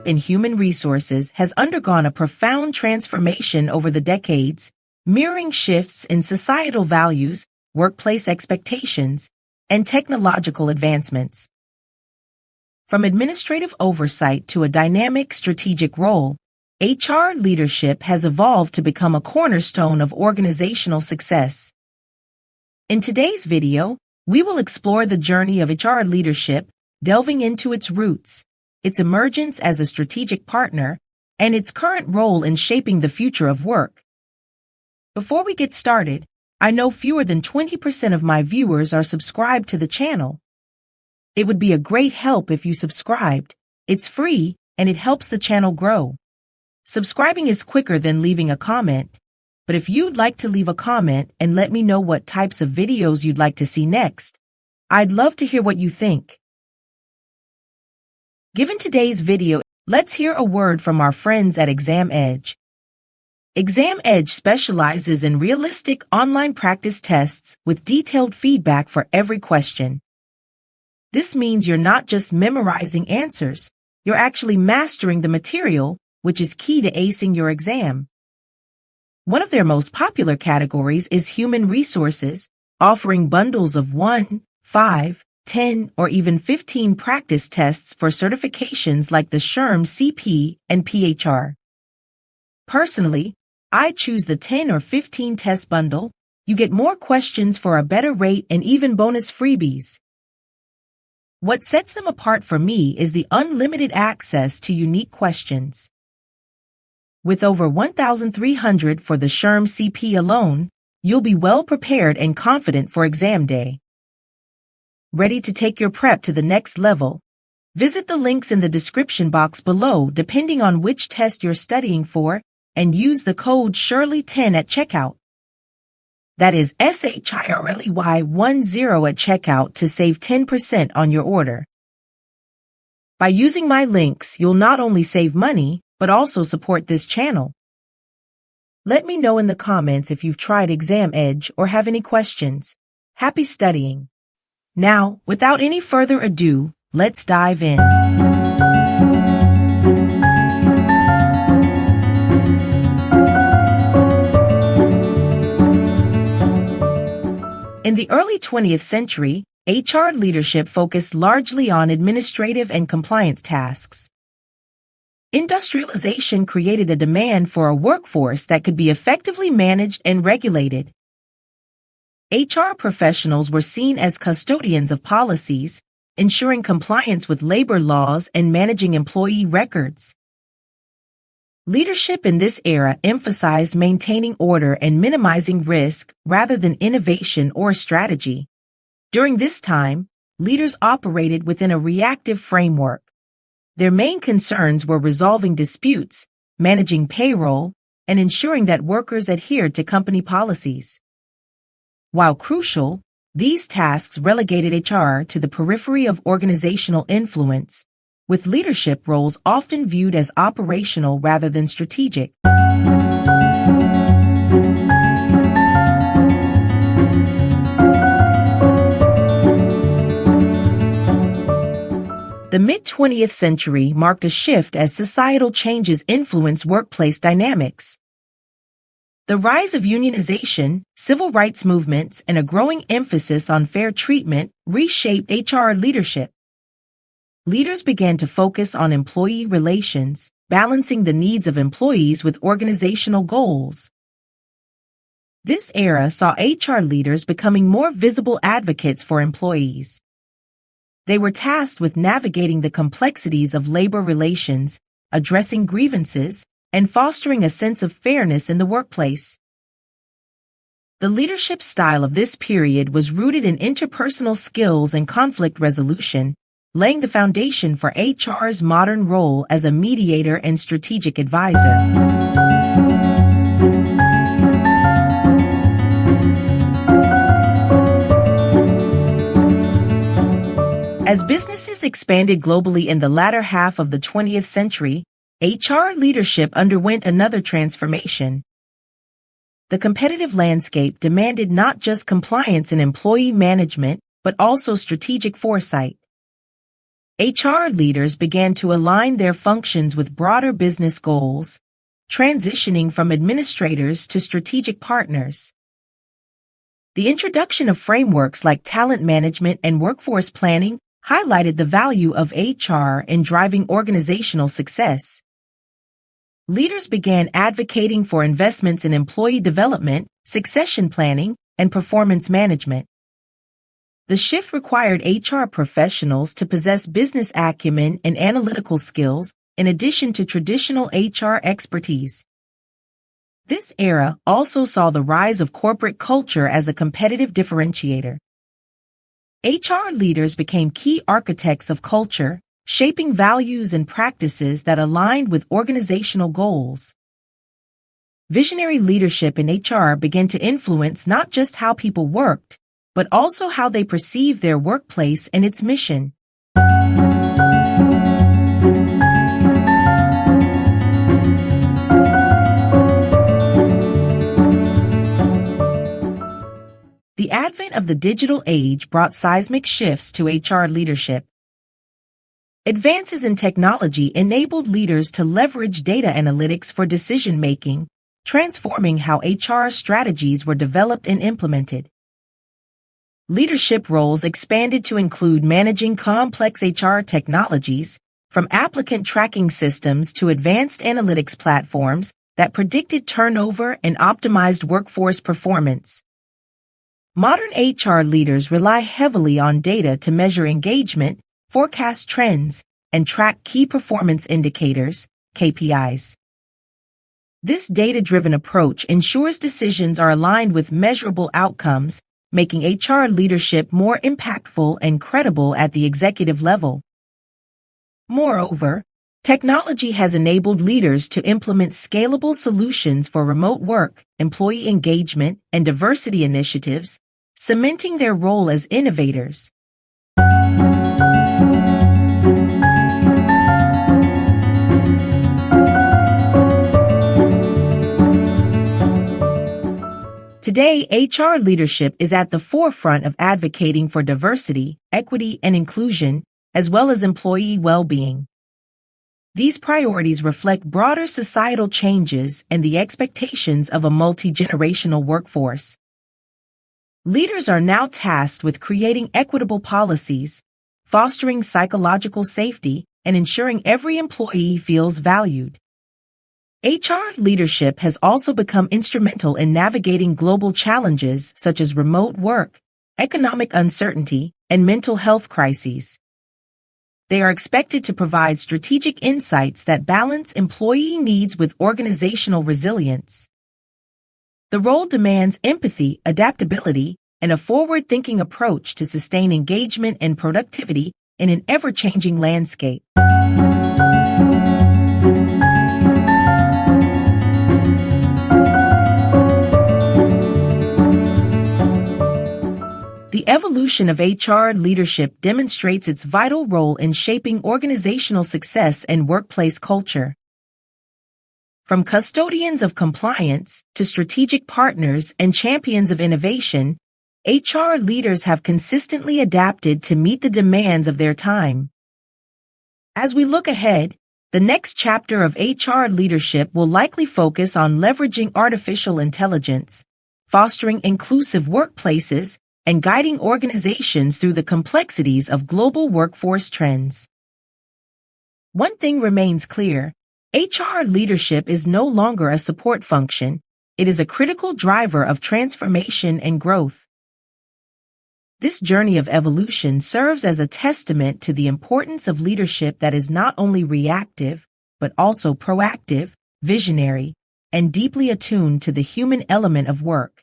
Leadership in human resources has undergone a profound transformation over the decades, mirroring shifts in societal values, workplace expectations, and technological advancements. From administrative oversight to a dynamic strategic role, HR leadership has evolved to become a cornerstone of organizational success. In today's video, we will explore the journey of HR leadership, delving into its roots, its emergence as a strategic partner, and its current role in shaping the future of work. Before we get started, I know fewer than 20% of my viewers are subscribed to the channel. It would be a great help if you subscribed. It's free, and it helps the channel grow. Subscribing is quicker than leaving a comment, but if you'd like to leave a comment and let me know what types of videos you'd like to see next, I'd love to hear what you think. Given today's video, let's hear a word from our friends at Exam Edge. Exam Edge specializes in realistic online practice tests with detailed feedback for every question. This means you're not just memorizing answers, you're actually mastering the material, which is key to acing your exam. One of their most popular categories is human resources, offering bundles of 1, 5, 10, or even 15 practice tests for certifications like the SHRM CP and PHR. Personally, I choose the 10 or 15 test bundle. You get more questions for a better rate and even bonus freebies. What sets them apart for me is the unlimited access to unique questions. With over 1,300 for the SHRM CP alone, you'll be well prepared and confident for exam day. Ready to take your prep to the next level? Visit the links in the description box below depending on which test you're studying for, and use the code SHIRLEY10 at checkout. That is SHIRLEY10 at checkout to save 10% on your order. By using my links, you'll not only save money, but also support this channel. Let me know in the comments if you've tried Exam Edge or have any questions. Happy studying! Now, without any further ado, let's dive in. In the early 20th century, HR leadership focused largely on administrative and compliance tasks. Industrialization created a demand for a workforce that could be effectively managed and regulated. HR professionals were seen as custodians of policies, ensuring compliance with labor laws and managing employee records. Leadership in this era emphasized maintaining order and minimizing risk rather than innovation or strategy. During this time, leaders operated within a reactive framework. Their main concerns were resolving disputes, managing payroll, and ensuring that workers adhered to company policies. While crucial, these tasks relegated HR to the periphery of organizational influence, with leadership roles often viewed as operational rather than strategic. The mid-20th century marked a shift as societal changes influenced workplace dynamics. The rise of unionization, civil rights movements, and a growing emphasis on fair treatment reshaped HR leadership. Leaders began to focus on employee relations, balancing the needs of employees with organizational goals. This era saw HR leaders becoming more visible advocates for employees. They were tasked with navigating the complexities of labor relations, addressing grievances, and fostering a sense of fairness in the workplace. The leadership style of this period was rooted in interpersonal skills and conflict resolution, laying the foundation for HR's modern role as a mediator and strategic advisor. As businesses expanded globally in the latter half of the 20th century, HR leadership underwent another transformation. The competitive landscape demanded not just compliance and employee management, but also strategic foresight. HR leaders began to align their functions with broader business goals, transitioning from administrators to strategic partners. The introduction of frameworks like talent management and workforce planning highlighted the value of HR in driving organizational success. Leaders began advocating for investments in employee development, succession planning, and performance management. The shift required HR professionals to possess business acumen and analytical skills in addition to traditional HR expertise. This era also saw the rise of corporate culture as a competitive differentiator. HR leaders became key architects of culture, shaping values and practices that aligned with organizational goals. Visionary leadership in HR began to influence not just how people worked, but also how they perceived their workplace and its mission. The advent of the digital age brought seismic shifts to HR leadership. Advances in technology enabled leaders to leverage data analytics for decision-making, transforming how HR strategies were developed and implemented. Leadership roles expanded to include managing complex HR technologies, from applicant tracking systems to advanced analytics platforms that predicted turnover and optimized workforce performance. Modern HR leaders rely heavily on data to measure engagement, forecast trends, and track key performance indicators, KPIs. This data-driven approach ensures decisions are aligned with measurable outcomes, making HR leadership more impactful and credible at the executive level. Moreover, technology has enabled leaders to implement scalable solutions for remote work, employee engagement, and diversity initiatives, cementing their role as innovators. Today, HR leadership is at the forefront of advocating for diversity, equity, and inclusion, as well as employee well-being. These priorities reflect broader societal changes and the expectations of a multi-generational workforce. Leaders are now tasked with creating equitable policies, fostering psychological safety, and ensuring every employee feels valued. HR leadership has also become instrumental in navigating global challenges such as remote work, economic uncertainty, and mental health crises. They are expected to provide strategic insights that balance employee needs with organizational resilience. The role demands empathy, adaptability, and a forward-thinking approach to sustain engagement and productivity in an ever-changing landscape. The evolution of HR leadership demonstrates its vital role in shaping organizational success and workplace culture. From custodians of compliance to strategic partners and champions of innovation, HR leaders have consistently adapted to meet the demands of their time. As we look ahead, the next chapter of HR leadership will likely focus on leveraging artificial intelligence, fostering inclusive workplaces, and guiding organizations through the complexities of global workforce trends. One thing remains clear: HR leadership is no longer a support function, it is a critical driver of transformation and growth. This journey of evolution serves as a testament to the importance of leadership that is not only reactive, but also proactive, visionary, and deeply attuned to the human element of work.